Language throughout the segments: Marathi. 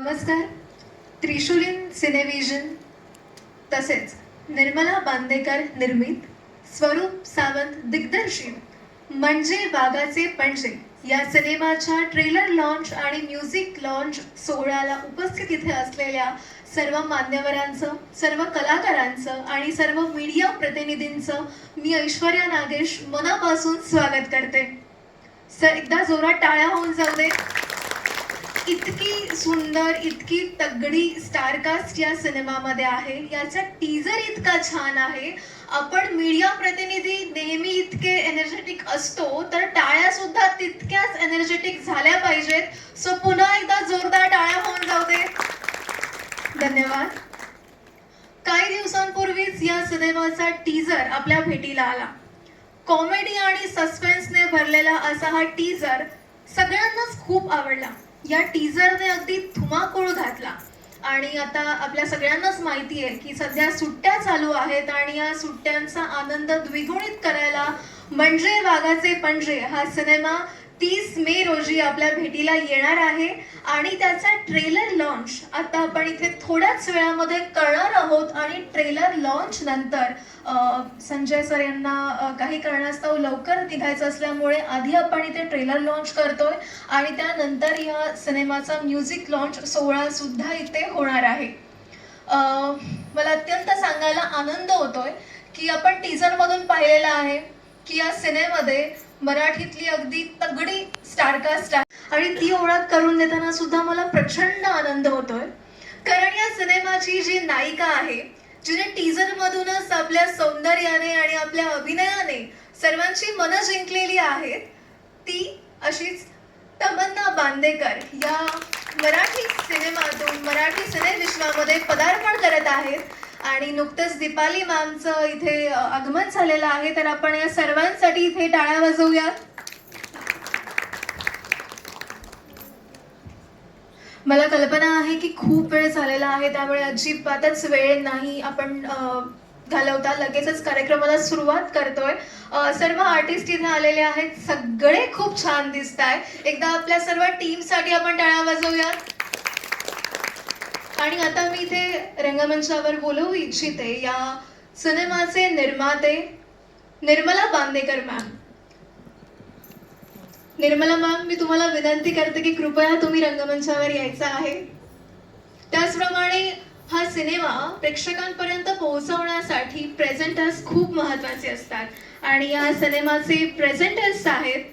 नमस्कार. त्रिशूलीन सिनेव्हिजन तसेच निर्मला बांदेकर निर्मित, स्वरूप सावंत दिग्दर्शित म्हणजे वाघाचे पणजे या सिनेमाच्या ट्रेलर लॉन्च आणि म्युझिक लॉन्च सोहळ्याला उपस्थित इथे असलेल्या सर्व मान्यवरांचं, सर्व कलाकारांचं आणि सर्व मीडिया प्रतिनिधींचं मी ऐश्वर्या नागेश मनापासून स्वागत करते. सर, एकदा जोरात टाळ्या होऊन जाऊ दे. इतकी सुंदर, इतकी तगडी स्टारकास्ट या सिनेमामध्ये आहे. याचा टीजर इतका छान आहे. आपण मीडिया प्रतिनिधी नेहमी इतके एनर्जेटिक असतो, तर टाळ्या सुद्धा तितक्याच एनर्जेटिक झाल्या पाहिजेत. सो पुन्हा एकदा जोरदार टाळ्या होऊन जाऊ दे. धन्यवाद. काही दिवसांपूर्वीच या सिनेमाचा टीजर आपल्या भेटीला आला. कॉमेडी आणि सस्पेन्सने भरलेला असा हा टीजर सगळ्यांनाच खूप आवडला. या टीजरने अगदी धुमाकूळ घातला. आणि आता आपल्या सगळ्यांनाच माहिती आहे की सध्या सुट्ट्या चालू आहेत आणि या सुट्ट्यांचा आनंद द्विगुणित करायला म्हणजे वाघाचे पणजे हा सिनेमा 30 मे रोजी आपल्या भेटीला येणार आहे. आणि त्याचा ट्रेलर लॉन्च आता आपण इथे थोड्याच वेळामध्ये करणार आहोत. आणि ट्रेलर लॉन्च नंतर संजय सर यांना काही कारणास्तव लवकर निघायचं असल्यामुळे आधी आपण इथे ट्रेलर लॉन्च करतोय आणि त्यानंतर या सिनेमाचा म्युझिक लॉन्च सोहळा सुद्धा इथे होणार आहे. मला अत्यंत सांगायला आनंद होतोय की आपण टीजरमधून पाहिलेलं आहे की या सिनेमामध्ये मराठीतली अगदी तगडी स्टारकास्ट आहे आणि ती ओळख करून देताना सुद्धा मला प्रचंड आनंद होतोय. कारण या सिनेमाची जी नायिका आहे, जिने टीजर मधूनच आपल्या सौंदर्याने आणि आपल्या अभिनयाने सर्वांची मनं जिंकलेली आहेत, ती अशीच तमन्ना बांदेकर या मराठी सिनेमातून मराठी सिनेविश्वामध्ये पदार्पण करत आहेत. आणि नुकतंच दीपाली मॅमचं इथे आगमन झालेलं आहे, तर आपण या सर्वांसाठी इथे टाळ्या वाजवूयात. मला कल्पना आहे की खूप वेळ झालेला आहे, त्यामुळे अजिबातच वेळ नाही आपण घालवता लगेचच कार्यक्रमाला सुरुवात करतोय. सर्व आर्टिस्ट इथे आलेले आहेत, सगळे खूप छान दिसत आहे. एकदा आपल्या सर्व टीमसाठी आपण टाळ्या वाजवूयात. आणि आता मी इथे रंगमंचावर बोलवू इच्छिते या सिनेमाचे निर्माते निर्मला बांदेकर मॅम. निर्मला मॅम, मी तुम्हाला विनंती करते की कृपया तुम्ही रंगमंचावर यायचं आहे. त्याचप्रमाणे हा सिनेमा प्रेक्षकांपर्यंत पोहोचवण्यासाठी प्रेझेंटर्स खूप महत्त्वाचे असतात आणि या सिनेमाचे प्रेझेंटर्स आहेत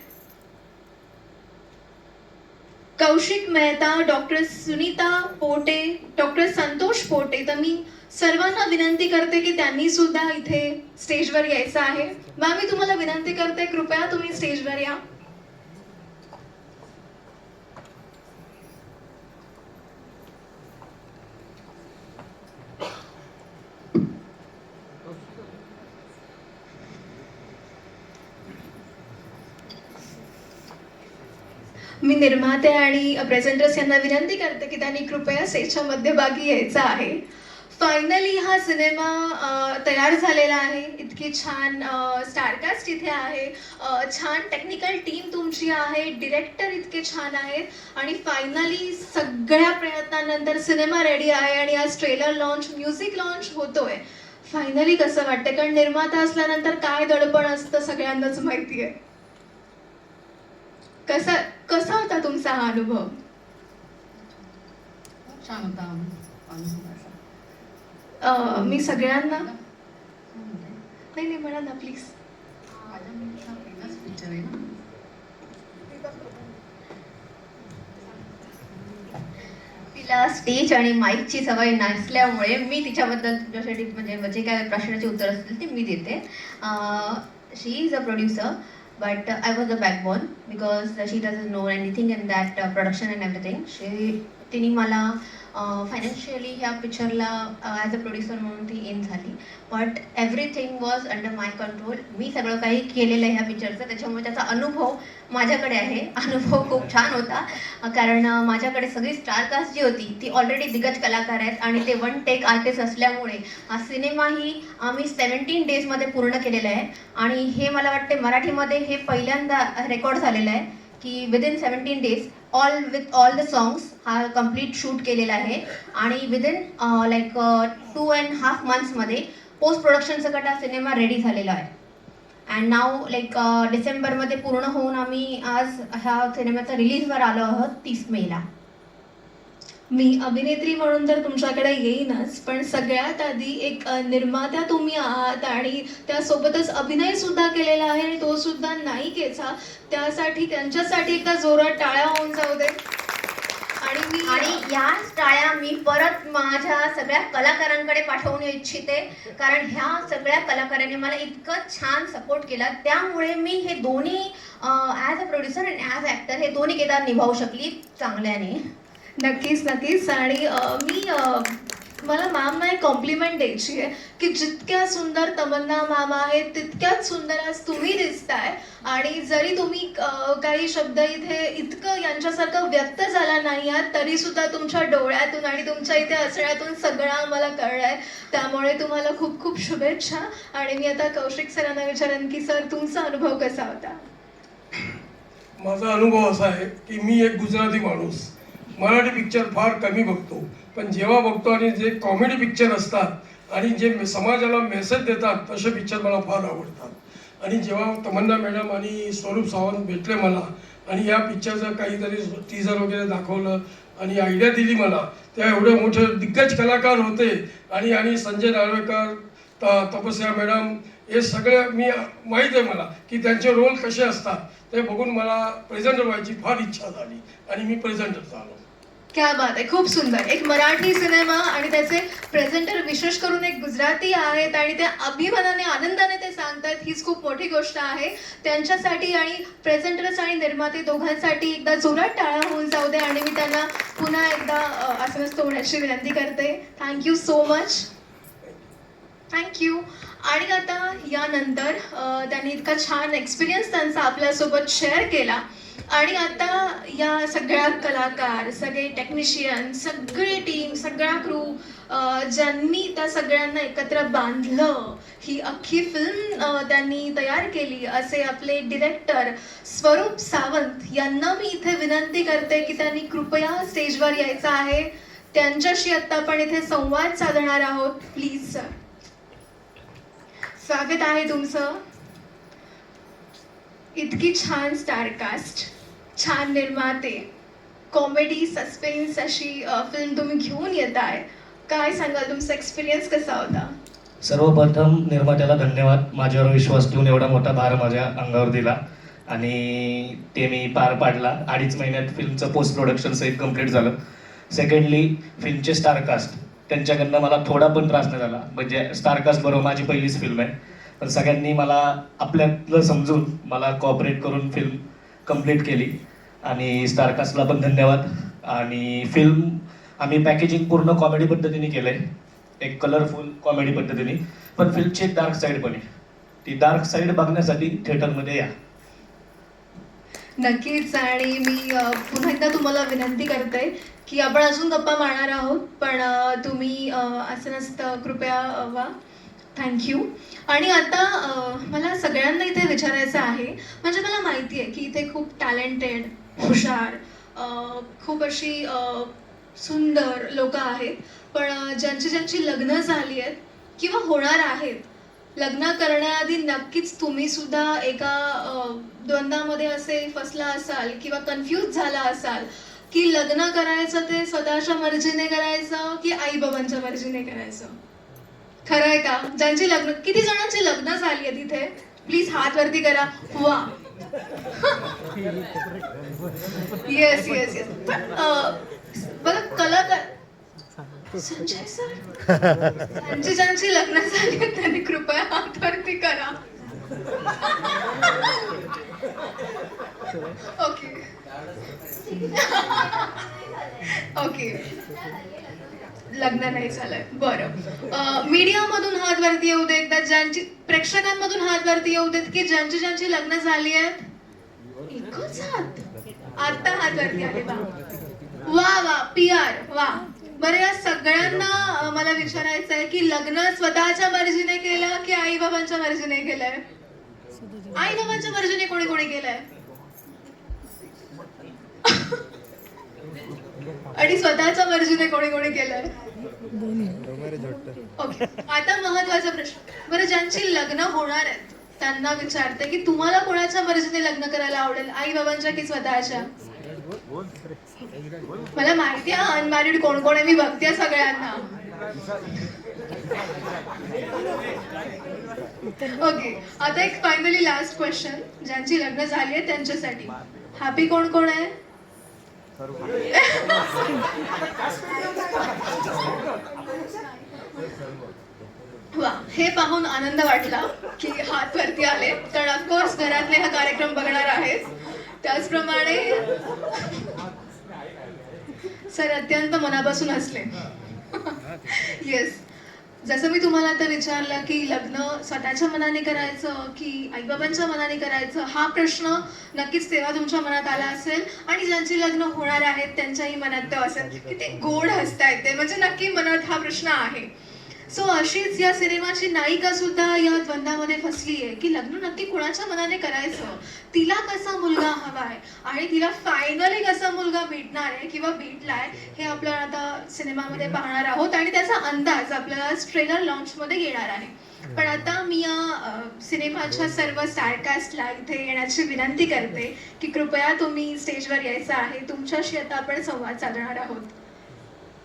कौशिक मेहता, डॉक्टर सुनीता पोटे, डॉक्टर संतोष पोटे. तर मी सर्वांना विनंती करते की त्यांनी सुद्धा इथे स्टेजवर यायचं आहे. मॅम, मी तुम्हाला विनंती करते कृपया तुम्ही स्टेजवर या. मी निर्माते आणि प्रेझेंटर्स यांना विनंती करते की त्यांनी कृपया स्टेजच्या मध्यभागी यायचं आहे. फायनली हा सिनेमा तयार झालेला आहे. इतकी छान स्टारकास्ट इथे आहे, छान टेक्निकल टीम तुमची आहे, डिरेक्टर इतके छान आहेत आणि फायनली सगळ्या प्रयत्नांनंतर सिनेमा रेडी आहे आणि आज ट्रेलर लॉन्च, म्युझिक लॉन्च होतोय. फायनली कसं वाटतं? कारण निर्माता असल्यानंतर काय दडपण असतं सगळ्यांनाच माहिती आहे. कसा होता तुमचा हा अनुभव? छान होता. मी सगळ्यांना नाही म्हणा ना प्लीज. पिक्चर आहे ना. तिला स्टेज आणि माईकची सवय नसल्यामुळे मी तिच्याबद्दल तुझ्यासाठी म्हणजे जे काय प्रश्नाची उत्तर असतील ते मी देते. She is a producer but I was the backbone because she doesn't know anything in that production and everything. तिने मला फायनान्शियली ह्या पिक्चरला ॲज अ प्रोड्युसर म्हणून ती इन झाली. But everything was under my control. मी सगळं काही केलेलं आहे ह्या पिक्चरचं, त्याच्यामुळे त्याचा अनुभव माझ्याकडे आहे. अनुभव खूप छान होता कारण माझ्याकडे सगळी स्टारकास्ट जी होती ती ऑलरेडी दिग्गज कलाकार आहेत आणि ते वन टेक आर्टिस्ट असल्यामुळे हा सिनेमाही आम्ही 17 डेजमध्ये पूर्ण केलेला आहे. आणि हे मला वाटते मराठीमध्ये हे पहिल्यांदा रेकॉर्ड झालेलं आहे की within 17 days all the songs हा कम्प्लीट शूट केलेला आहे आणि विदिन लाईक 2.5 मंथ्समध्ये पोस्ट प्रोडक्शन सकट हा सिनेमा रेडी झालेला आहे. अँड नाव लाईक डिसेंबरमध्ये पूर्ण होऊन आम्ही आज ह्या सिनेमाचा रिलीजवर आलो आहोत 30 मेला. मी अभिनेत्री म्हणून तर तुमच्याकडे येईनच, पण सगळ्यात आधी एक निर्मात्या तुम्ही आहात आणि त्यासोबतच अभिनय सुद्धा केलेला आहे आणि तो सुद्धा नायिकेचा. त्यासाठी त्यांच्यासाठी एकदा जोरात टाळ्या होऊन जाऊ दे. आणि या टाळ्या मी परत माझ्या सगळ्या कलाकारांकडे पाठवू इच्छिते, कारण ह्या सगळ्या कलाकारांनी मला इतकं छान सपोर्ट केला, त्यामुळे मी हे दोन्ही ॲज अ प्रोड्युसर आणि ॲज अ ॲक्टर हे दोन्ही किरदार निभावू शकली चांगल्याने. नक्कीच. आणि मला मॅमना एक कॉम्प्लिमेंट द्यायची आहे की जितक्या सुंदर तमन्ना मॅम आहेत तितक्याच सुंदर आज तुम्ही दिसताय. आणि जरी तुम्ही काही शब्द इथे इतकं यांच्यासारखं व्यक्त झाला नाही आहात, तरी सुद्धा तुमच्या डोळ्यातून आणि तुमच्या इथे असण्यातून सगळं आम्हाला कळलंय. त्यामुळे तुम्हाला खूप खूप शुभेच्छा. आणि मी आता कौशिक सरांना विचारेन की सर, तुमचा अनुभव कसा होता? माझा अनुभव असा आहे की मी एक गुजराती माणूस मराठी पिक्चर फार कमी बघतो, पण जेव्हा बघतो आणि जे कॉमेडी पिक्चर असतात आणि जे समाजाला मेसेज देतात तसे पिक्चर मला फार आवडतात. आणि जेव्हा तमन्ना मॅडम आणि स्वरूप सावंत भेटले मला आणि या पिक्चरचं काहीतरी टीजर वगैरे दाखवलं आणि आयडिया दिली मला, तेव्हा एवढे मोठे दिग्गज कलाकार होते आणि संजय नार्वेकर, तपस्या मॅडम, हे सगळे मी माहीत आहे मला की त्यांचे रोल कसे असतात. ते बघून मला प्रेझेंटर व्हायची फार इच्छा झाली आणि मी प्रेझेंटर झालो. क्या बात आहे, खूप सुंदर. एक मराठी सिनेमा आणि त्याचे प्रेझेंटर विशेष करून एक गुजराती आहेत आणि त्या अभिमानाने आनंदाने ते सांगतात, हीच खूप मोठी गोष्ट आहे. त्यांच्यासाठी आणि प्रेझेंटर्स आणि निर्माते दोघांसाठी एकदा जोरात टाळ्या होऊन जाऊ दे. आणि मी त्यांना पुन्हा एकदा आसनस्थ होण्याची विनंती करते. Thank you so much. थँक्यू. आणि आता यानंतर त्यांनी इतका छान एक्सपिरियन्स त्यांचा आपल्यासोबत शेअर केला. आणि आता या सगळ्या कलाकार, सगळे टेक्निशियन, सगळी टीम, सगळा क्रू, ज्यांनी त्या सगळ्यांना एकत्र बांधलं, ही अख्खी फिल्म त्यांनी तयार केली, असे आपले डिरेक्टर स्वरूप सावंत यांना मी इथे विनंती करते की त्यांनी कृपया स्टेजवर यायचं आहे. त्यांच्याशी आता आपण इथे संवाद साधणार आहोत. प्लीज सर, स्वागत आहे तुमचं. इतकी छान स्टारकास्ट, छान निर्माते, कॉमेडी, सस्पेन्स अशी फिल्म तुम्ही घेऊन येत आहे. काय सांगाल, तुमचा एक्सपिरियन्स कसा होता? सर्वप्रथम निर्मात्याला धन्यवाद, माझ्यावर विश्वास ठेवून एवढा मोठा भार माझ्या अंगावर दिला आणि ते मी पार पाडला. 2.5 महिन्यात फिल्मचं पोस्ट प्रोडक्शन सहित कंप्लीट झालं. सेकंडली, फिल्मचे स्टारकास्ट, त्यांच्याकडनं मला थोडा पण त्रास नाही झाला. म्हणजे स्टारकास्ट बरोबर माझी पहिलीच फिल्म आहे, पण सगळ्यांनी मला आपल्यातलं समजून मला कॉपरेट करून फिल्म कंप्लीट केली. आणि स्टारकास्टला पण धन्यवाद. आणि फिल्म आम्ही पॅकेजिंग पूर्ण कॉमेडी पद्धतीने केलं आहे, एक कलरफुल कॉमेडी पद्धतीने, पण फिल्मची एक डार्क साईड पण आहे. ती डार्क साईड बघण्यासाठी थिएटरमध्ये या. नक्कीच. आणि मी पुन्हा एकदा तुम्हाला विनंती करते की आपण अजून गप्पा मारणार आहोत, पण तुम्ही आसनस्थ कृपया व्हा. थँक्यू. आणि आता मला सगळ्यांना इथे विचारायचं आहे, म्हणजे मला माहिती आहे की इथे खूप टॅलेंटेड, हुशार, खूप अशी सुंदर लोक आहेत, पण ज्यांची लग्न झाली आहेत किंवा होणार आहेत, लग्न करण्याआधी नक्कीच तुम्ही सुद्धा एका द्वंद्वामध्ये असे फसला असाल किंवा कन्फ्यूज झाला असाल की लग्न करायचं ते स्वतःच्या मर्जीने करायचं की आईबाबांच्या मर्जीने करायचं. खरं आहे का? ज्यांची लग्न, किती जणांची लग्न झाली आहे तिथे? प्लीज हात वरती करा. वा, येस येस येस. पण बघा, कलाकार संजय सर, ज्यांची लग्न झाली आहेत त्यांनी कृपया हात वरती करा. ओके ओके, लग्न नाही झालंय. बरं, मीडियामधून हात वरती येऊ देत, ज्यांची, प्रेक्षकांमधून हात वरती येऊ देत की ज्यांची लग्न झाली आहेत. एकच हात, आता हात वरती आले. वा वा, PR, वा. बरं, या सगळ्यांना मला विचारायचं आहे की लग्न स्वतःच्या मर्जीने केलं की आई बाबांच्या मर्जीने केलंय? आई बाबांच्या मर्जीने कोणी कोणी केलंय? आणि स्वतःच्या मर्जीने कोणी कोणी केलंय? ओके, आता महत्वाचा प्रश्न. बरं, ज्यांची लग्न होणार आहेत त्यांना विचारते की तुम्हाला कोणाच्या मर्जीने लग्न करायला आवडेल, आई बाबांच्या की स्वतःच्या? मला माहिती आहे अनमॅरिड कोण कोण आहे, मी बघते सगळ्यांना. ओके, आता एक फायनली लास्ट क्वेश्चन, ज्यांची लग्न झाली आहे त्यांच्यासाठी. हॅपी कोण कोण आहे? वा, हे पाहून आनंद वाटला की हात वरती आले, कारण ऑफकोर्स घरातले हा कार्यक्रम बघणार आहेत. त्याचप्रमाणे सर अत्यंत मनापासून हसले. येस, जसं मी तुम्हाला आता विचारलं की लग्न स्वतःच्या मनाने करायचं की आईबाबांच्या मनाने करायचं, हा प्रश्न नक्कीच तेव्हा तुमच्या मनात आला असेल आणि ज्यांची लग्न होणार आहेत त्यांच्याही मनात तो असेल की ते गोड हसतायत ते, म्हणजे नक्की मनात हा प्रश्न आहे. सो अशीच या सिनेमाची नायिका सुद्धा या द्वंद्वामध्ये फसली आहे की लग्न नक्की कुणाच्या मनाने करायचं, तिला कसा मुलगा हवाय आणि तिला फायनली कसा मुलगा भेटणार आहे किंवा भेटलाय हे आपल्याला आता सिनेमामध्ये पाहणार आहोत आणि त्याचा अंदाज आपल्याला ट्रेलर लॉन्चमध्ये येणार आहे. पण आता मी या सिनेमाच्या सर्व स्टारकास्टला इथे येण्याची विनंती करते की कृपया तुम्ही स्टेजवर यायचं आहे. तुमच्याशी आता आपण संवाद साधणार आहोत.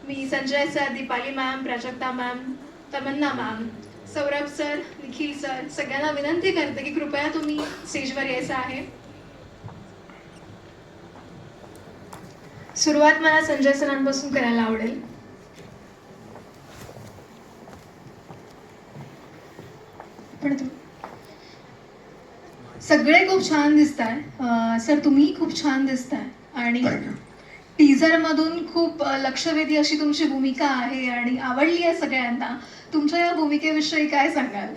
मी Sanjay sir, Deepali ma'am, Prajakta ma'am, Tamanna ma'am, Saurabh sir, Nikhil sir, सगळ्यांना विनंती करते की कृपया तुम्ही स्टेजवर यायचं आहे. सुरुवात मला संजय सरांपासून करायला आवडेल. पण सगळे खूप छान दिसताय सर, तुम्ही खूप छान दिसताय आणि टीझर मधून खूप लक्षवेधी अशी तुमची भूमिका आहे आणि आवडली आहे सगळ्यांना. तुमच्या या भूमिकेविषयी काय सांगाल?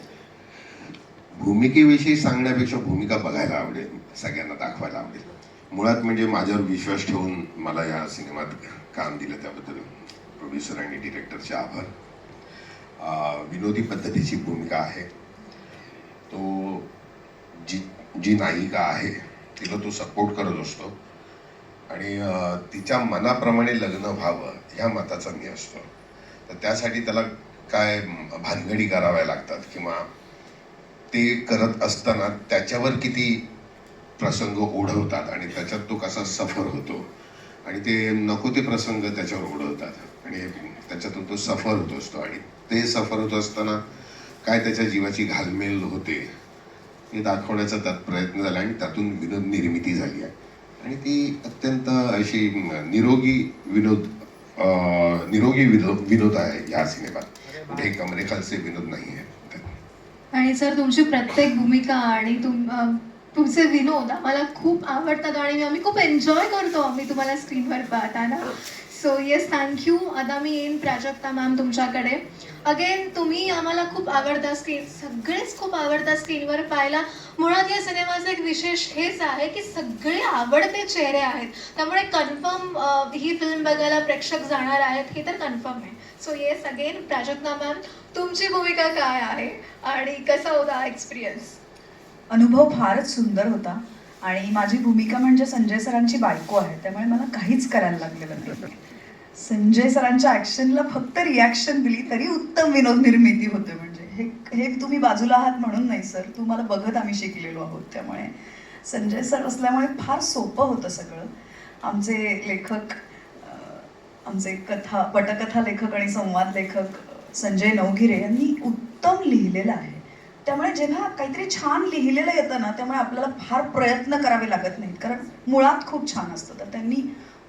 भूमिकेविषयी सांगण्यापेक्षा भूमिका बघायला आवडेल, सगळ्यांना दाखवायला आवडेल. मुळात म्हणजे माझ्यावर विश्वास ठेवून मला या सिनेमात काम दिलं त्याबद्दल प्रोड्युसर आणि डिरेक्टरचे आभार. विनोदी पद्धतीची भूमिका आहे. तो जी नायिका आहे तिला तो सपोर्ट करत असतो आणि तिच्या मनाप्रमाणे लग्न व्हावं ह्या मताचा मी असतो. तर त्यासाठी त्याला काय भानगडी कराव्या लागतात किंवा ते करत असताना त्याच्यावर किती प्रसंग ओढवतात आणि त्याच्यात तो कसा सफर होतो आणि ते नको ते प्रसंग त्याच्यावर ओढवतात आणि त्याच्यातून तो सफर होत असतो आणि ते सफर होत असताना काय त्याच्या जीवाची घालमेल होते हे दाखवण्याचा त्यात प्रयत्न झाला आणि त्यातून विनोद निर्मिती झाली आहे आणि ती अत्यंत अशी निरोगी विनोद आहे या सिनेमात. कुठे कमरेखालचे विनोद नाही आहे. आणि सर तुमची प्रत्येक भूमिका आणि तुमचे विनोद आम्हाला खूप आवडतात आणि आम्ही खूप एन्जॉय करतो आम्ही तुम्हाला स्क्रीनवर पाहताना. So yes, thank you. आता मी येईन प्राजक्ता मॅम तुमच्याकडे. अगेन तुम्ही आम्हाला खूप आवडता, सगळेच खूप आवडता स्क्रीनवर पाहायला. मुळात या सिनेमाचं एक विशेष हेच आहे की सगळे आवडते चेहरे आहेत, त्यामुळे कन्फर्म ही फिल्म बघायला प्रेक्षक जाणार आहेत हे तर कन्फर्म आहे. So yes, again Prajakta ma'am, तुमची भूमिका काय आहे आणि कसा होता एक्सपिरियन्स? अनुभव फारच सुंदर होता आणि माझी भूमिका म्हणजे संजय सरांची बायको आहे, त्यामुळे मला काहीच करायला लागलेलं नाही. संजय सरांच्या ॲक्शनला फक्त रिॲक्शन दिली तरी उत्तम विनोद निर्मिती होते. म्हणजे हे तुम्ही बाजूला आहात म्हणून नाही सर, तुम्हाला बघत आम्ही शिकलेलो आहोत. त्यामुळे संजय सर असल्यामुळे फार सोपं होतं सगळं. आमचे लेखक, आमचे पटकथा लेखक आणि संवाद लेखक संजय नवगिरे यांनी उत्तम लिहिलेलं आहे. त्यामुळे जेव्हा काहीतरी छान लिहिलेलं येतं ना, त्यामुळे आपल्याला फार प्रयत्न करावे लागत नाहीत, कारण मुळात खूप छान असतं. तर त्यांनी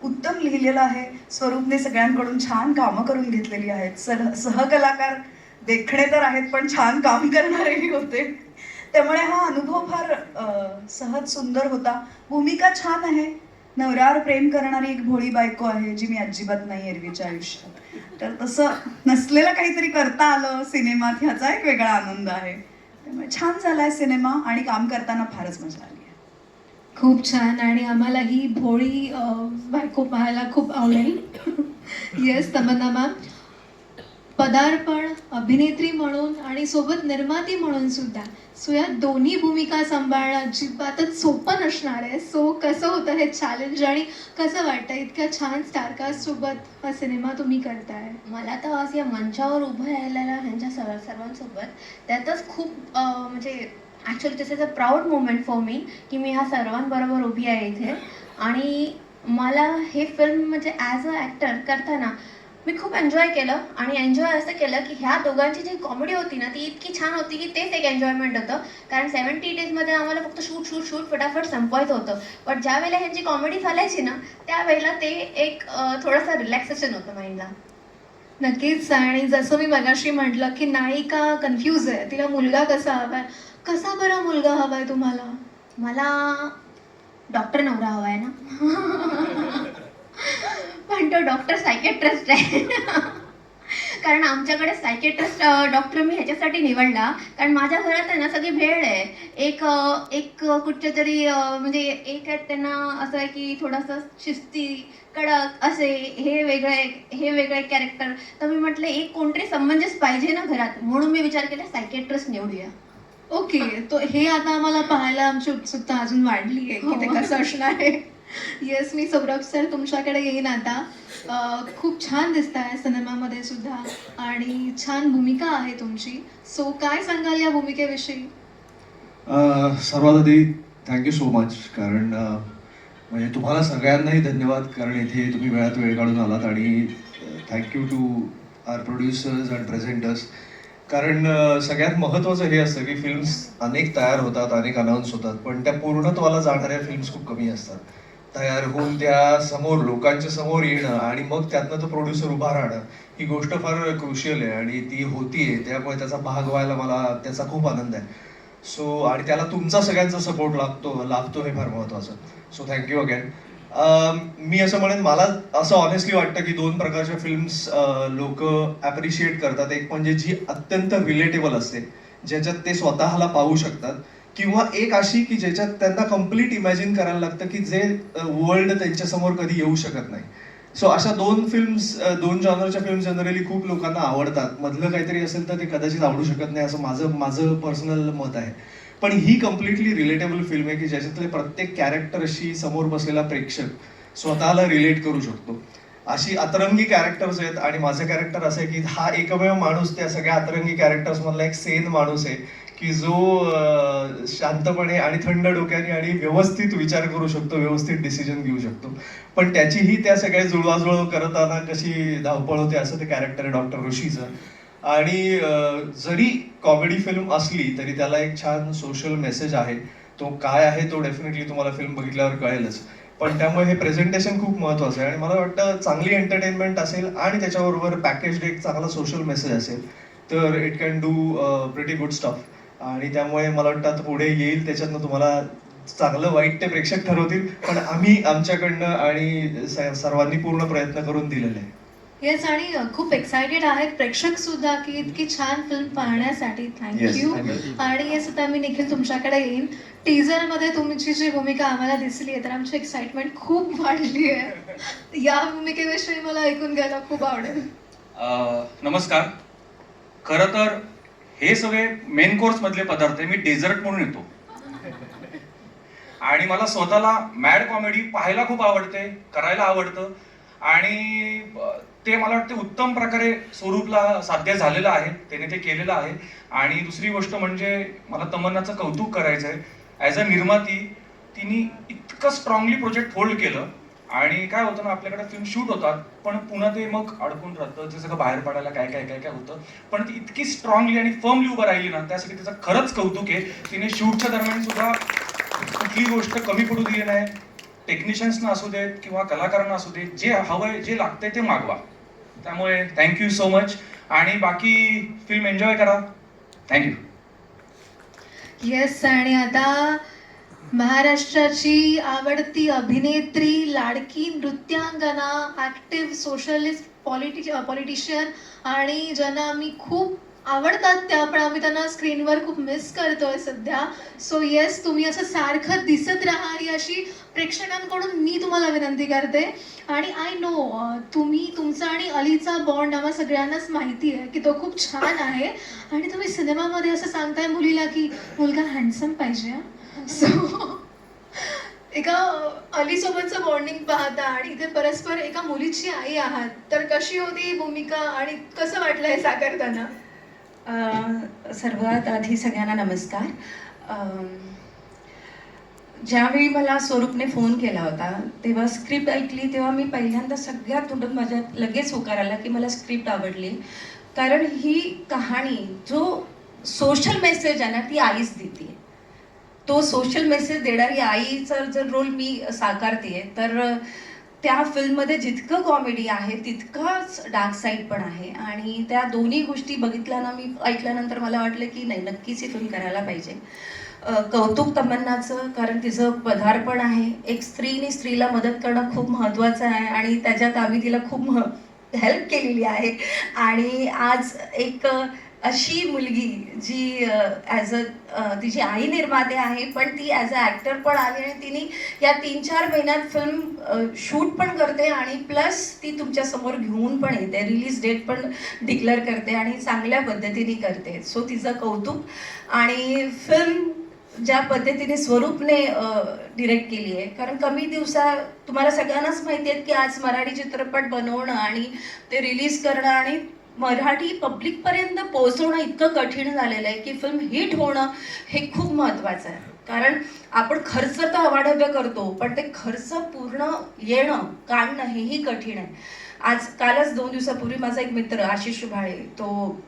उत्तम लिहिलेलं आहे. स्वरूपने सगळ्यांकडून छान कामं करून घेतलेली आहेत. सहकलाकार देखणे तर आहेत पण छान काम करणारेही होते. त्यामुळे हा अनुभव फार सहज सुंदर होता. भूमिका छान आहे. नवऱ्यावर प्रेम करणारी एक भोळी बायको आहे जी मी अजिबात नाही एरवीच्या आयुष्यात. तर तसं नसलेलं काहीतरी करता आलं सिनेमात, ह्याचा एक वेगळा आनंद आहे. त्यामुळे छान झालाय सिनेमा आणि काम करताना फारच मजा आली आहे. खूप छान. आणि आम्हाला ही भोळी बायको पाहायला खूप आवडेल. येस, तमन्ना मॅम. पदार्पण अभिनेत्री म्हणून आणि सोबत निर्माती म्हणून सुद्धा. सो या दोन्ही भूमिका सांभाळणं अजिबातच सोपं नसणार आहे. सो कसं होतं हे चॅलेंज आणि कसं वाटतं इतक्या छान स्टारकास्ट सोबत हा सिनेमा तुम्ही करताय? मला तर आज या मंचावर उभं राहिलेल्या ह्यांच्या सर्वांसोबत त्यातच खूप म्हणजे actually this is a proud moment for me की मी ह्या सर्वांबरोबर उभी आहे इथे. आणि मला हे फिल्म म्हणजे ॲज अ ॲक्टर करताना मी खूप एन्जॉय केलं. आणि एन्जॉय असं केलं की ह्या दोघांची जी कॉमेडी होती ना ती इतकी छान होती की तेच एक एन्जॉयमेंट होतं. कारण 70 डेजमध्ये आम्हाला फक्त शूट फटाफट संपवायचं होतं. पण ज्या वेळेला ह्यांची कॉमेडी चालायची ना त्यावेळेला ते एक थोडंसं रिलॅक्सेशन होतं माइंडला. नक्कीच. आणि जसं मी मगाशी म्हटलं की नायिका कन्फ्यूज आहे, तिला मुलगा कसा हवाय. कसा बरा मुलगा हवाय तुम्हाला? मला डॉक्टर नवरा हवा आहे ना. पण तो डॉक्टर सायकेट्रिस्ट आहे. कारण आमच्याकडे सायकेट्रिस्ट डॉक्टर मी ह्याच्यासाठी निवडला कारण माझ्या घरात आहे ना सगळी भेळ आहे. एक कुठच्या तरी म्हणजे एक आहेत त्यांना असं आहे की थोडंसं शिस्ती कडक असे हे वेगळं एक कॅरेक्टर. तर मी म्हटलं एक कोणतरी समंजस पाहिजे ना घरात म्हणून मी विचार केला सायकेट्रिस्ट निवडूया. ओके. तो हे आता आम्हाला पाहायला आमची उत्सुकता अजून वाढली आहे की ते कसं असणार आहे. येस, मी सौरभ सर तुमच्याकडे येईन आता. खूप छान दिसत आहे सिनेमामध्ये सुद्धा आणि छान भूमिका आहे तुमची. सो काय सांगाल या भूमिकेविषयी? सर्वात आधी थँक्यू सो मच. कारण म्हणजे तुम्हाला सगळ्यांनाही धन्यवाद कारण इथे तुम्ही वेळात वेळ काढून आलात. आणि thank you to our producers and presenters. कारण सगळ्यात महत्त्वाचं हे असतं की फिल्म्स अनेक तयार होतात, अनेक अनाऊन्स होतात, पण त्या पूर्णत्वाला जाणाऱ्या फिल्म्स खूप कमी असतात. तयार होऊन त्या समोर लोकांच्या समोर येणं आणि मग त्यातनं तो प्रोड्युसर उभा राहणं ही गोष्ट फार क्रुशियल आहे आणि ती होतीये. त्यामुळे त्याचा भाग व्हायला मला त्याचा खूप आनंद आहे. सो आणि त्याला तुमचा सगळ्यांचा सपोर्ट लागतो हे फार महत्त्वाचं. So thank you again. मी असं म्हणेन मला असं ऑनेस्टली वाटतं की दोन प्रकारच्या फिल्म्स लोक ॲप्रिशिएट करतात. एक म्हणजे जी अत्यंत रिलेटेबल असते ज्याच्यात ते स्वतःला पाहू शकतात, किंवा एक अशी की ज्याच्यात त्यांना कम्प्लीट इमॅजिन करायला लागतं की जे वर्ल्ड त्यांच्यासमोर कधी येऊ शकत नाही. सो अशा दोन जॉनरच्या फिल्म्स जनरली खूप लोकांना आवडतात. मधलं काहीतरी असेल तर ते कदाचित आवडू शकत नाही असं माझं पर्सनल मत आहे. पण ही कम्प्लिटली रिलेटेबल फिल्म आहे की ज्याच्यातले प्रत्येक कॅरेक्टरशी समोर बसलेला प्रेक्षक स्वतःला रिलेट करू शकतो. अशी अतरंगी कॅरेक्टर्स आहेत आणि माझं कॅरेक्टर असं आहे की हा एकमेव माणूस त्या सगळ्या अतरंगी कॅरेक्टर्स मधला एक सेन माणूस आहे की जो शांतपणे आणि थंड डोक्याने आणि व्यवस्थित विचार करू शकतो, व्यवस्थित डिसिजन घेऊ शकतो. पण त्याचीही त्या सगळ्या जुळवाजुळव करताना कशी धावपळ होते असं ते कॅरेक्टर आहे डॉक्टर ऋषीचं. आणि जरी कॉमेडी फिल्म असली तरी त्याला एक छान सोशल मेसेज आहे. तो काय आहे तो डेफिनेटली तुम्हाला फिल्म बघितल्यावर कळेलच. पण त्यामुळे हे प्रेझेंटेशन खूप महत्त्वाचं आहे आणि मला वाटतं चांगली एंटरटेनमेंट असेल आणि त्याच्याबरोबर पॅकेज एक चांगला सोशल मेसेज असेल तर it can do pretty good stuff. आणि त्यामुळे मला वाटतं आता पुढे येईल त्याच्यातनं तुम्हाला चांगलं वाईट ते प्रेक्षक ठरवतील, पण आम्ही आमच्याकडनं आणि सर्वांनी पूर्ण प्रयत्न करून दिलेले आहे. येस. आणि खूप एक्सायटेड आहेत प्रेक्षक सुद्धा की इतकी छान फिल्म पाहण्यासाठी. थँक्यू. आणि येस, आता मी निखिल तुमच्याकडे येईन. टीझरमध्ये तुमची जी भूमिका आम्हाला दिसली आहे तर आमची एक्साइटमेंट खूप वाढली आहे. या भूमिकेविषयी मला ऐकून घ्यायला खूप आवडेल. नमस्कार. खरं तर हे सगळे मेन कोर्स मधले पदार्थ आहे. मी डेझर्ट म्हणून येतो आणि मला स्वतःला मॅड कॉमेडी पाहायला खूप आवडते, करायला आवडतं आणि ते मला वाटते उत्तम प्रकारे स्वरूपला साध्य झालेलं आहे, त्याने ते केलेलं आहे. आणि दुसरी गोष्ट म्हणजे मला तमन्नाचं कौतुक करायचं आहे. ॲज अ निर्माती तिने इतकं स्ट्रॉंगली प्रोजेक्ट होल्ड केलं. आणि काय होतं ना, आपल्याकडे फिल्म शूट होतात पण पुन्हा ते मग अडकून राहतं, ते सगळं बाहेर पडायला काय काय काय काय होतं. पण ती इतकी स्ट्रॉंगली आणि फर्मली उभं राहिली ना, त्यासाठी त्याचं खरंच कौतुक आहे. तिने शूटच्या दरम्यान सुद्धा कुठली गोष्ट कमी पडू दिली नाही. टेक्निशियन्सना असू देत किंवा कलाकारांना असू देत, जे हवंय जे लागतंय ते मागवा. त्यामुळे थँक्यू सो मच आणि बाकी फिल्म एन्जॉय करा. थँक्यू. येस. आणि आता महाराष्ट्राची आवडती अभिनेत्री, लाडकी नृत्यांगना, ॲक्टिव्ह सोशलिस्ट पॉलिटिशियन आणि ज्यांना आम्ही खूप आवडतात त्या, पण आम्ही त्यांना स्क्रीनवर खूप मिस करतोय सध्या. सो येस, तुम्ही असं सारखं दिसत राहा ही अशी प्रेक्षकांकडून मी तुम्हाला विनंती करते. आणि आय नो तुम्ही तुमचा आणि अलीचा बॉन्ड आम्हा सगळ्यांनाच माहिती आहे की तो खूप छान आहे. आणि तुम्ही सिनेमामध्ये असं सांगताय मुलीला की मुलगा हँडसम पाहिजे. सो एका अलीसोबतचं बॉन्डिंग पाहता आणि इथे परस्पर एका मुलीची आई आहात, तर कशी होती ही भूमिका आणि कसं वाटलं हे साकारताना? सर्वात आधी सगळ्यांना नमस्कार. ज्यावेळी मला स्वरूपने फोन केला होता तेव्हा स्क्रिप्ट ऐकली तेव्हा मी पहिल्यांदा सगळ्यात तोंडात माझ्या लगेच होकार आला की मला स्क्रिप्ट आवडली. कारण ही कहाणी जो सोशल मेसेज आहे ना ती आईच देते. तो सोशल मेसेज देणारी आईचा जर रोल मी साकारते तर त्या फिल्ममध्ये जितकं कॉमेडी आहे तितकाच डार्क साईड पण आहे. आणि त्या दोन्ही गोष्टी बघितल्यानं मी ऐकल्यानंतर मला वाटलं की नाही, नक्कीच ही फिल्म करायला पाहिजे. कौतुक तमन्नाचं, कारण तिचं पदार्पण आहे. एक स्त्रीने स्त्रीला मदत करणं खूप महत्त्वाचं आहे आणि त्याच्यात आम्ही तिला खूप हेल्प केलेली आहे. आणि आज एक अशी मुलगी जी ॲज तिची आई निर्माते आहे पण ती ॲज अ ॲक्टर पण आली आणि तिने या 3-4 महिन्यात फिल्म शूट पण करते आणि प्लस ती तुमच्यासमोर घेऊन पण येते, रिलीज डेट पण डिक्लेअर करते आणि चांगल्या पद्धतीने करते. सो तिचं कौतुक. आणि फिल्म ज्या पद्धतीने स्वरूपने डिरेक्ट केली आहे, कारण कमी दिवसात तुम्हाला सगळ्यांनाच माहिती आहे की आज मराठी चित्रपट बनवणं आणि ते रिलीज करणं आणि मराठी पब्लिकपर्यंत पोहोचवणं इतकं कठीण झालेलं आहे की फिल्म हिट होणं हे खूप महत्त्वाचं आहे. कारण आपण खर्च तर अवाढव्य करतो पण ते खर्च पूर्ण येणं काढणं हेही कठीण आहे. आज कालच 2 दिवसापूर्वी माझा एक मित्र आशिष भाळे, तो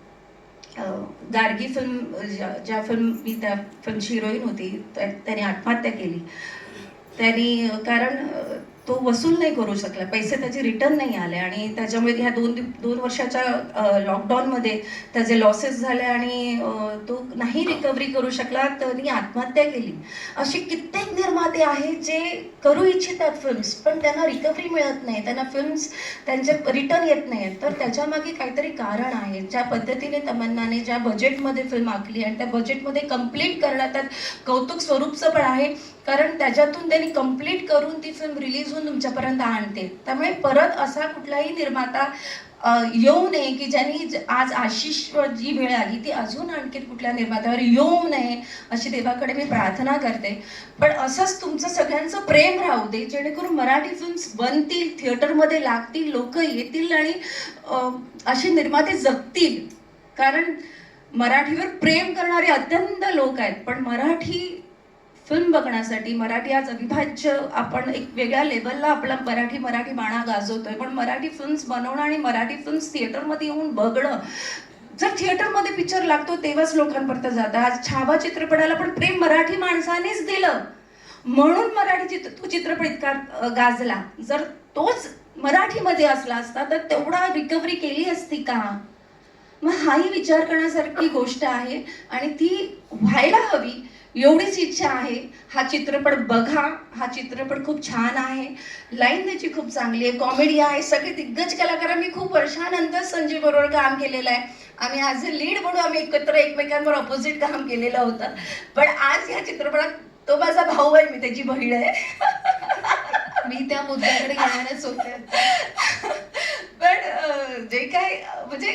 गार्गी फिल्म ज्या फिल्म मी त्या फिल्मची हिरोईन होती त्याने आत्महत्या केली. त्यांनी कारण तो वसूल नाही करू शकला, पैसे त्याचे रिटर्न नाही आले आणि त्याच्यामुळे ह्या 2 वर्षाच्या लॉकडाऊनमध्ये त्याचे लॉसेस झाले आणि तो नाही रिकव्हरी करू शकला, त्यांनी आत्महत्या केली. असे कित्येक निर्माते आहेत जे करू इच्छितात फिल्म्स पण त्यांना रिकव्हरी मिळत नाही, त्यांना फिल्म्स त्यांचे रिटर्न येत नाहीत. तर त्याच्यामागे काहीतरी कारण आहे. ज्या पद्धतीने तमन्नाने ज्या बजेटमध्ये फिल्म आखली आणि त्या बजेटमध्ये कम्प्लीट करण्यात कौतुक स्वरूपचं पण आहे, कारण त्याच्यातून त्यांनी कम्प्लीट करून ती फिल्म रिलीज होऊन तुमच्यापर्यंत आणते. त्यामुळे परत असा कुठलाही निर्माता येऊ नये की ज्यांनी आज आशिषवर जी वेळ आली ती अजून आणखी कुठल्या निर्मात्यावर येऊ नये अशी देवाकडे मी प्रार्थना करते. पण असंच तुमचं सगळ्यांचं प्रेम राहू दे जेणेकरून मराठी फिल्म्स बनतील, थिएटरमध्ये लागतील, लोक येतील आणि असे निर्माते जगतील. कारण मराठीवर प्रेम करणारे अत्यंत लोक आहेत पण मराठी फिल्म बघण्यासाठी मराठी आज अविभाज्य, आपण एक वेगळ्या लेवलला आपला मराठी बाणा गाजवतोय. पण मराठी फिल्म्स बनवणं आणि मराठी फिल्म्स थिएटरमध्ये येऊन बघणं, जर थिएटरमध्ये पिक्चर लागतो तेव्हाच लोकांपर्यंत जातं. आज छावा चित्रपटाला पण प्रेम मराठी माणसानेच दिलं म्हणून मराठी तो चित्रपट इतका गाजला. जर तोच मराठीमध्ये असला असता तर तेवढा रिकव्हरी केली असती का? मग हाही विचार करण्यासारखी गोष्ट आहे आणि ती व्हायला हवी एवढीच इच्छा आहे. हा चित्रपट बघा, हा चित्रपट खूप छान आहे, लाईन त्याची खूप चांगली आहे, कॉमेडी आहे, सगळे दिग्गज कलाकार. मी खूप वर्षानंतर संजय बरोबर काम केलेलं आहे. आम्ही ॲज अ लीड म्हणून आम्ही एकत्र एकमेकांवर ऑपोजिट काम केलेलं होतं. पण आज ह्या चित्रपटात तो माझा भाऊ आहे, मी त्याची बहीण आहे. मी त्या मुद्द्याकडे येणारच होते. पण जे काय म्हणजे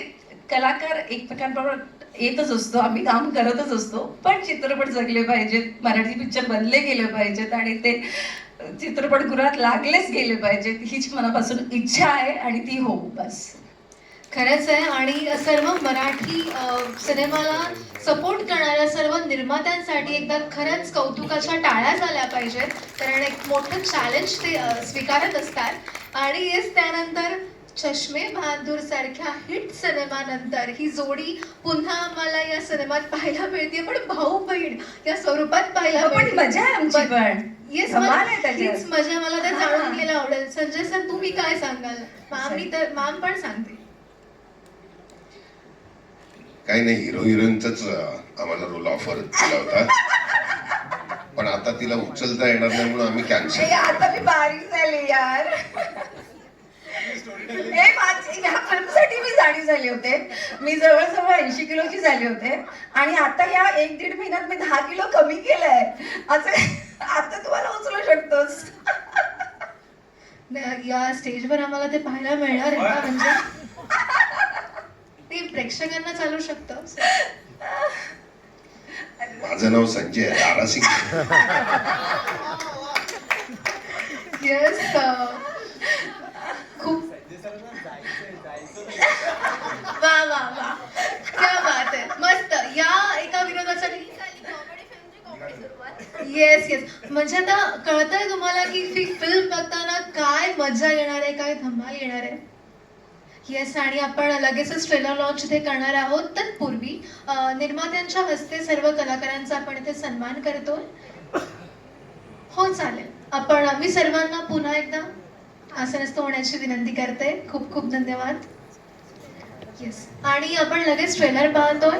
कलाकार एकमेकांबरोबर येतच असतो, आम्ही काम करतच असतो, पण चित्रपट जगले पाहिजेत, मराठी पिक्चर बनले गेले पाहिजेत आणि ते चित्रपटगृहात लागलेच गेले पाहिजेत हीच मनापासून इच्छा आहे आणि ती हो बस. खरंच आहे. आणि सर्व मराठी सिनेमाला सपोर्ट करणाऱ्या सर्व निर्मात्यांसाठी एकदा खरंच कौतुकाच्या टाळ्या झाल्या पाहिजेत, कारण एक मोठं चॅलेंज ते स्वीकारत असतात. आणि येस, त्यानंतर चष्मे बहादूर सारख्या हिट सिनेमानंतर ही जोडी पुन्हा आम्हाला या सिनेमात पाहायला मिळते, पण भाऊ बहीण या स्वरूपात पाहायला पण मिळते. मजा आहे आमची पण. येस, कमाल आहे त्याच्यात. हीच मजा मला तर जाणून घ्यायला आवडेल. संजय सर, तुम्ही काय सांगाल? माम पण सांगते. काही नाही, हिरो हिरोईनचाच आम्हाला रोल ऑफर केला होता पण आता तिला उचलता येणार नाही म्हणून आम्ही कॅन्सल. आता मी बारीक झाले यार. ह्या फिल्मसाठी मी जाडी झाले होते. मी जवळजवळ 80 किलोची झाले होते आणि आता या 1-1.5 महिन्यात मी 10 किलो कमी केलंय. असं आता तुम्हाला उचलू शकतोस. या स्टेजवर आम्हाला ते पाहायला मिळणार आहे का? म्हणजे ते प्रेक्षकांना चालू शकतं. माझं नाव संजय आहे, दारासिंग. येस, खूप वा वा वा, क्या बात आहे, मस्त. या एका विनोदासाठी येस येस, म्हणजे आता कळतंय तुम्हाला की फिल्म बघताना काय मजा येणार आहे, काय धमाल येणार आहे. येस, आणि आपण लगेचच ट्रेलर लॉन्च इथे करणार आहोत. तत्पूर्वी निर्मात्यांच्या हस्ते सर्व कलाकारांचा आपण इथे सन्मान करतोय. हो चालेल, मी सर्वांना पुन्हा एकदा आसनस्थ होण्याची विनंती करते. खूप खूप धन्यवाद. येस, आणि आपण लगेच ट्रेलर पाहतोय.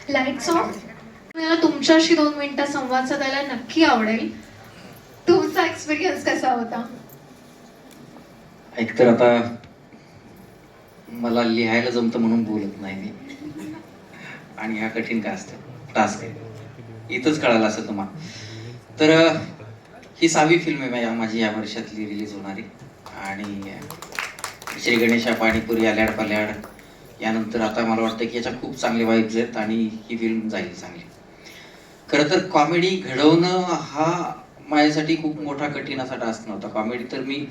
Lights of. मला तुमच्याशी 2 मिनिटं संवाद साधायला नक्की आवडेल. तुमचा एक्सपिरियन्स कसा होता? एकतर आता मला लिहायला जमतं म्हणून बोलत नाही मी, आणि हा कठीण का असतं टास्क आहे, इथंच कळालं असेल तुम्हाला. तर ही 6वी फिल्म आहे माझी या वर्षातली रिलीज होणारी. आणि श्री गणेशा पाणीपुरी आल्याड पल्याड यानंतर आता मला वाटतं की याच्या खूप चांगले वाईब्स आहेत आणि ही फिल्म जाईल चांगली. खरं तर कॉमेडी घडवणं हा माझ्यासाठी खूप मोठा कठीण असा टास्क नव्हता. कॉमेडी तर मी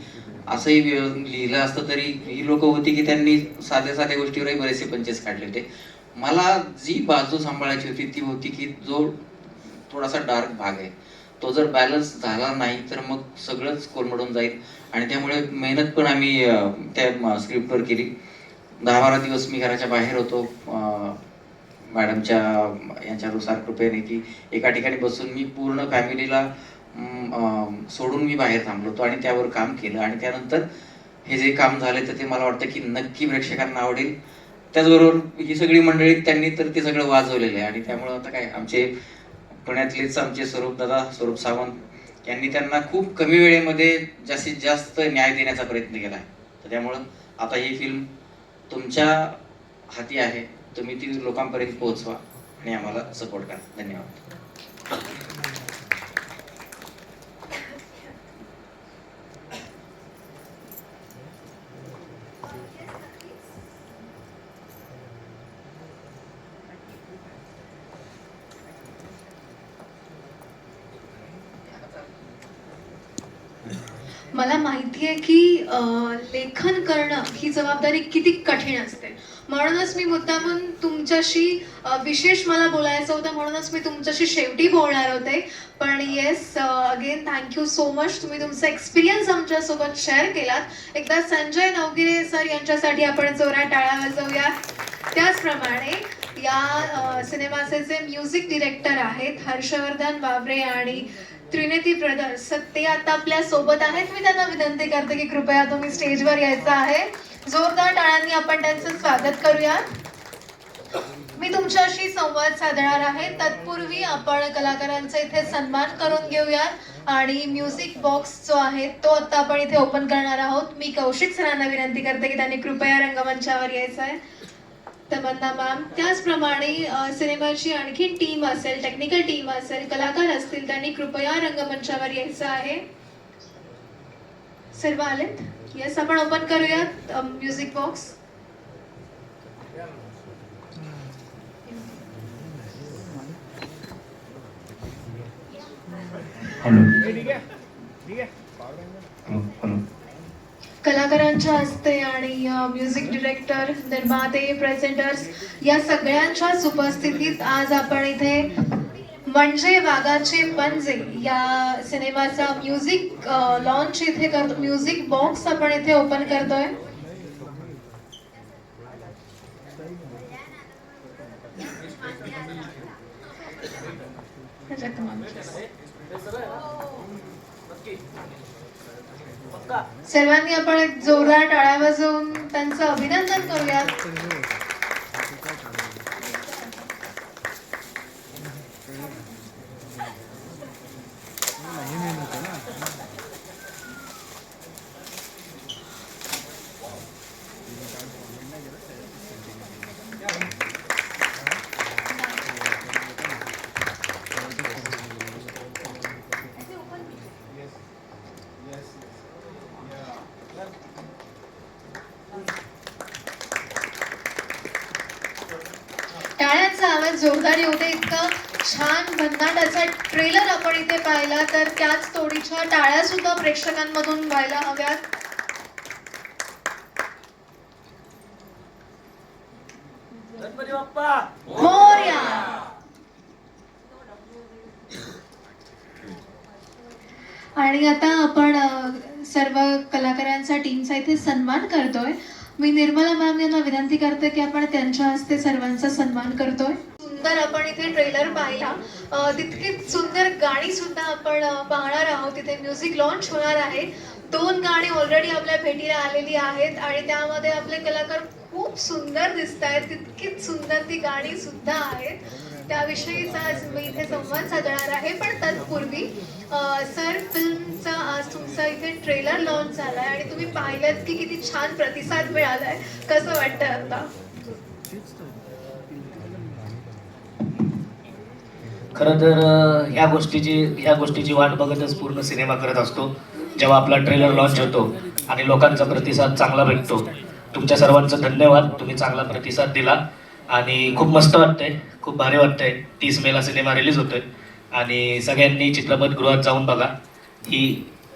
असंही लिहिलं असतं तरी ही लोक होती की त्यांनी साध्या साध्या गोष्टीवरही बरेचसे पंचेस काढले होते. मला जी बाजू सांभाळायची होती ती होती की जो थोडासा डार्क भाग आहे तो जर बॅलन्स झाला नाही तर मग सगळंच कोलमडून जाईल. आणि त्यामुळे मेहनत पण आम्ही त्या स्क्रिप्टवर केली. 10-12 दिवस मी घराच्या बाहेर होतो मॅडमच्या यांच्यानुसार कृपेने की एका ठिकाणी बसून मी पूर्ण फॅमिलीला सोडून मी बाहेर थांबलो होतो आणि त्यावर काम केलं. आणि त्यानंतर हे जे काम झालं तर ते मला वाटतं की नक्की प्रेक्षकांना आवडेल. त्याचबरोबर ही सगळी मंडळी त्यांनी तर ते सगळं वाजवलेलं आहे. आणि त्यामुळं आता काय आमचे पुण्यातलेच आमचे स्वरूप सावंत यांनी त्यांना खूप कमी वेळेमध्ये जास्तीत जास्त न्याय देण्याचा प्रयत्न केला आहे. तर त्यामुळं आता ही फिल्म तुमच्या हाती आहे, तुम्ही ती लोकांपर्यंत पोहोचवा आणि आम्हाला सपोर्ट करा. धन्यवाद. मला माहिती आहे की लेखन करणं ही जबाबदारी किती कठीण असते. म्हणूनच मी मुद्दामून तुमच्याशी विशेष मला बोलायचं होतं, म्हणूनच मी तुमच्याशी शेवटी बोलणार होते. पण yes, again thank you so much. तुम्ही तुमचा एक्सपिरियन्स आमच्यासोबत शेअर केलात. एकदा संजय नवगिरे सर यांच्यासाठी आपण जोरात टाळ्या वाजवूया. त्याचप्रमाणे या सिनेमाचे जे म्युझिक डिरेक्टर आहेत हर्षवर्धन बाबरे आणि त्रिनेती ब्रदर्स, ते आता आपल्या सोबत आहेत. मी त्यांना विनंती करते की कृपया तुम्ही स्टेजवर यायचं आहे. जोरदार टाळ्यांनी आपण त्यांचं स्वागत करूया. मी तुमच्याशी संवाद साधणार आहे. तत्पूर्वी आपण कलाकारांचा इथे सन्मान करून घेऊयात आणि म्युझिक बॉक्स जो आहे तो आता आपण इथे ओपन करणार आहोत. मी कौशिक सरांना विनंती करते की त्यांनी कृपया रंगमंचावर यायचं आहे. तमन्ना मॅम, त्याचप्रमाणे सिनेमाची आणखी टीम असेल, टेक्निकल टीम असेल, कलाकार असतील, त्यांनी कृपया रंगमंचावर यायचं आहे. सर्व आलेत? येस, आपण ओपन करूयात म्युझिक बॉक्स. कलाकारांच्या हस्ते आणि म्युझिक डिरेक्टर, निर्माते, प्रेझेंटर्स या सगळ्यांच्याच उपस्थितीत आज आपण इथे म्हणजे वाघाचे पंजे या सिनेमाचा म्युझिक लॉन्च इथे करतो. म्युझिक बॉक्स आपण इथे ओपन करतोय. सर्वांनी आपण एक जोरदार टाळ्या वाजवून त्यांचं अभिनंदन करूया. टाळ्यांचा आवाज जोरदार येऊ दे. इतका छान भन्नाटाचा ट्रेलर आपण इथे पाहिला, तर त्याच तोडीच्या टाळ्या सुद्धा प्रेक्षकांमधून व्हायला हव्यात. मोरया. आणि आता आपण सर्व कलाकारांचा टीमचा इथे सन्मान करतोय. मी निर्मला मॅम यांना विनंती करते की आपण त्यांच्या हस्ते सर्वांचा सन्मान करतोय. सुंदर आपण इथे ट्रेलर पाहिला, तितकीच सुंदर गाणी सुद्धा आपण पाहणार आहोत. तिथे म्युझिक लॉन्च होणार आहे. 2 गाणी ऑलरेडी आपल्या भेटीला आलेली आहेत आणि त्यामध्ये आपले कलाकार खूप सुंदर दिसत आहेत. तितकीच सुंदर ती गाणी सुद्धा आहेत. त्याविषयीचा आज मी इथे संवाद साधणार आहे. पण तत्पूर्वी सर, फिल्मचा आज तुमचा इथे ट्रेलर लॉन्च झालाय आणि तुम्ही पाहिलं की किती छान प्रतिसाद मिळालाय. कसं वाटतंय आता? खरं तर ह्या गोष्टीची वाट बघतच पूर्ण सिनेमा करत असतो. जेव्हा आपला ट्रेलर लॉन्च होतो आणि लोकांचा प्रतिसाद चांगला भेटतो. तुमच्या सर्वांचं धन्यवाद, तुम्ही चांगला प्रतिसाद दिला आणि खूप मस्त वाटतंय, खूप भारी वाटतंय. 30 मेला सिनेमा रिलीज होतोय आणि सगळ्यांनी चित्रपटगृहात जाऊन बघा ही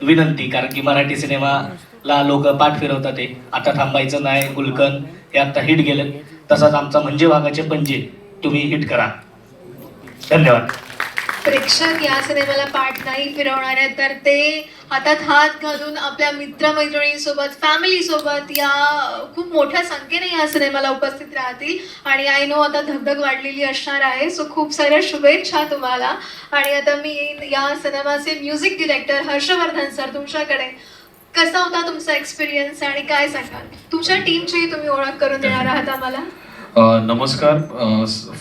विनंती. कारण की मराठी सिनेमाला लोक पाठ फिरवतात. ते आता थांबायचं नाही, गुलकन हे आता हिट गेले, तसाच आमचा म्हणजे वाघाचे पंजे तुम्ही हिट करा. धन्यवाद. प्रेक्षक या सिनेमाला पाठ नाही फिरवणार आहेत, तर ते हातात हात घालून आपल्या मित्रमैत्रिणींसोबत, फॅमिलीसोबत या खूप मोठ्या संख्येने या सिनेमाला उपस्थित राहतील. आणि आय नो आता धगधग वाढलेली असणार आहे. सो खूप साऱ्या शुभेच्छा तुम्हाला. आणि आता मी या सिनेमाचे म्युझिक डिरेक्टर हर्षवर्धन सर, तुमच्याकडे कसा होता तुमचा एक्सपिरियन्स आणि काय सांगाल? तुमच्या टीमची तुम्ही ओळख करून देणार आहात आम्हाला? नमस्कार.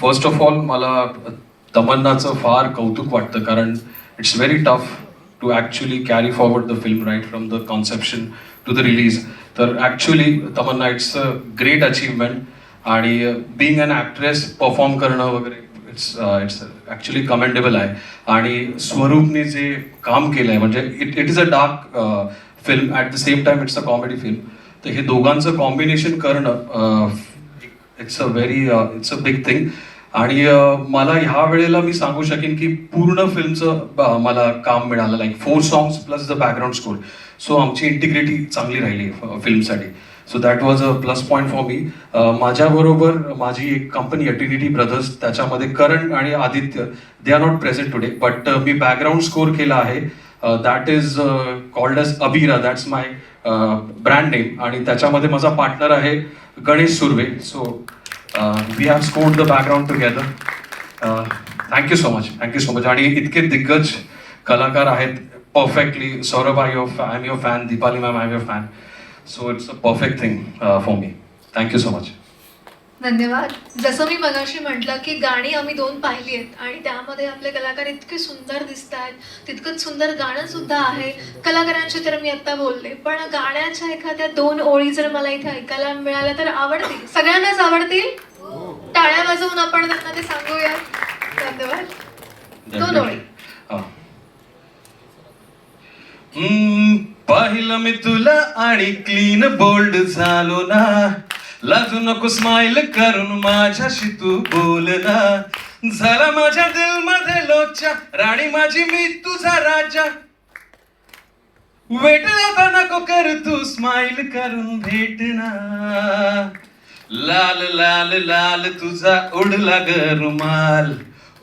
फर्स्ट ऑफ ऑल मला तमन्नाचं फार कौतुक वाटतं, कारण it's very tough to actually carry forward the film right from the conception to the release. तर actually Tamanna, it's a great achievement. आणि बिंग अन ॲक्ट्रेस परफॉर्म करणं वगैरे इट्स ॲक्च्युली कमेंडेबल आहे. आणि स्वरूपने जे काम केलं आहे, म्हणजे it is a dark film, at the same time it's a comedy film. तर हे दोघांचं कॉम्बिनेशन करणं इट्स अ बिग थिंग. आणि मला ह्या वेळेला मी सांगू शकेन की पूर्ण फिल्मचं मला काम मिळालं, like 4 songs plus the background score. So आमची इंटिग्रिटी चांगली राहिली फिल्मसाठी. So that was a plus point for me. माझ्याबरोबर माझी एक कंपनी आहे ट्रिनिटी ब्रदर्स, त्याच्यामध्ये करण आणि Aditya, they are not present today, but मी बॅकग्राऊंड स्कोर केला आहे. That is called as Abira, that's my brand name. आणि त्याच्यामध्ये माझा पार्टनर आहे Ganesh Surve. So we have scored the background together. Thank you so much. आणि इतके दिग्गज कलाकार आहेत perfectly. Saurabh, I'm your fan. Deepali ma'am, I'm your fan. So it's a perfect thing for me. Thank you so much. धन्यवाद. जसं मी मगाशी म्हटलं की गाणी आम्ही 2 पाहिली आहेत आणि त्यामध्ये आपले कलाकार इतके सुंदर दिसत आहेत. तितकंच सुंदर गाणं सुद्धा आहे. कलाकारांची तर मी आत्ता बोलले, पण गाण्याच्या एखाद्या 2 ओळी जर मला इथे ऐकायला मिळाल्या तर आवडतील. सगळ्यांनाच आवडतील. टाळ्या वाजवून आपण त्यांना ते सांगूया. धन्यवाद. 2 ओळी. पाहिलं मी तुला आणि क्लीन बोल्ड झालो ना, लाजू नको स्माइल करून माझ्याशी तू बोल ना, झाला माझ्या दिल मध्ये लोचा, राणी माझी मी तुझा राजा, वेट आता नको कर तू स्माइल करून भेट ना, लाल लाल लाल तुझा उडला ग रुमाल,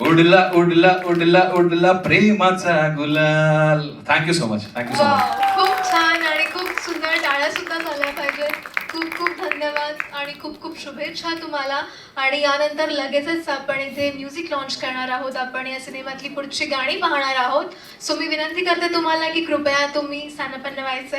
उडला उडला उडला उडला प्रेमाचा गुलाल. Thank you so much. खूप छान आणि खूप सुंदर. टाळ्या सुद्धा झाल्या पाहिजे. खूप खूप धन्यवाद आणि खूप खूप शुभेच्छा तुम्हाला. आणि यानंतर लगेचच आपण इथे म्युझिक लॉन्च करणार आहोत. आपण या सिनेमातली पुढची गाणी पाहणार आहोत. सो मी विनंती करते तुम्हाला की कृपया तुम्ही स्थानापन्न व्हायचं.